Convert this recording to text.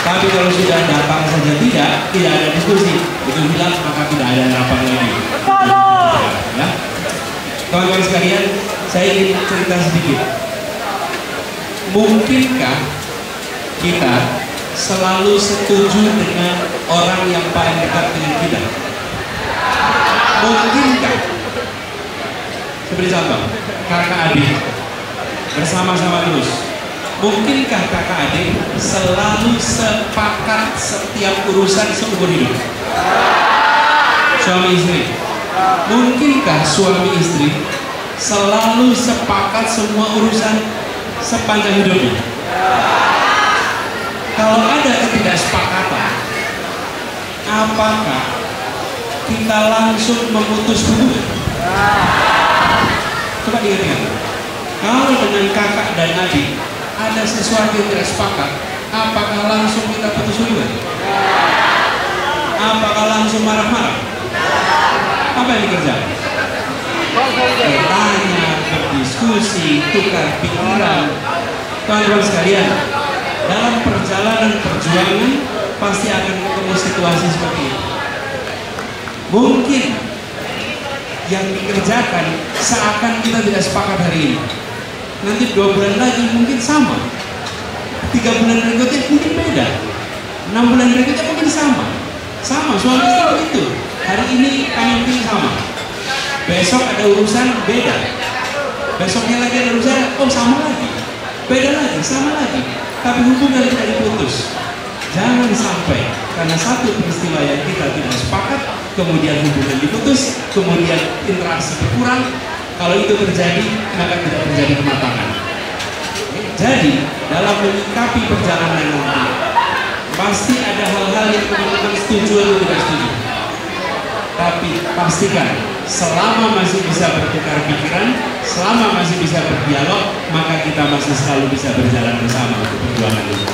Tapi kalau sudah datang saja tidak ada diskusi, itu hilang, maka tidak ada rapat lagi. Ya, kawan-kawan sekalian, saya ingin cerita sedikit. Mungkinkah kita selalu setuju dengan orang yang paling dekat dengan kita? Mungkinkah? Seperti contoh, kakak adik bersama-sama terus. Mungkinkah kakak adik selalu sepakat setiap urusan seumur hidup? Suami istri. Mungkinkah suami istri selalu sepakat semua urusan sepanjang hidupnya? Kalau ada ketidaksepakatan, apakah kita langsung memutus hubungan? Coba diingat. Kalau dengan kakak dan adik ada sesuatu yang tidak sepakat, apakah langsung kita putus hubungan? Apakah langsung marah-marah? Apa yang dikerjakan? Bertanya, berdiskusi, tukar pikiran. Kawan-kawan sekalian, dalam perjalanan perjuangan pasti akan ketemu situasi seperti ini. Mungkin yang dikerjakan seakan kita tidak sepakat hari ini, nanti 2 bulan lagi mungkin sama, 3 bulan berikutnya mungkin beda, 6 bulan berikutnya mungkin sama suami istri begitu. Hari ini kami mungkin sama, besok ada urusan beda, besoknya lagi ada urusan, oh sama lagi, beda lagi, sama lagi, tapi hubungan tidak diputus. Jangan sampai karena satu peristiwa yang kita tidak sepakat, kemudian hubungan diputus, kemudian interaksi berkurang. Kalau itu terjadi, maka tidak terjadi kematangan. Jadi, dalam menyikapi perjalanan nanti, pasti ada hal-hal yang teman-teman setuju atau tidak setuju. Tapi pastikan, selama masih bisa bertukar pikiran, selama masih bisa berdialog, maka kita masih selalu bisa berjalan bersama untuk perjuangan ini.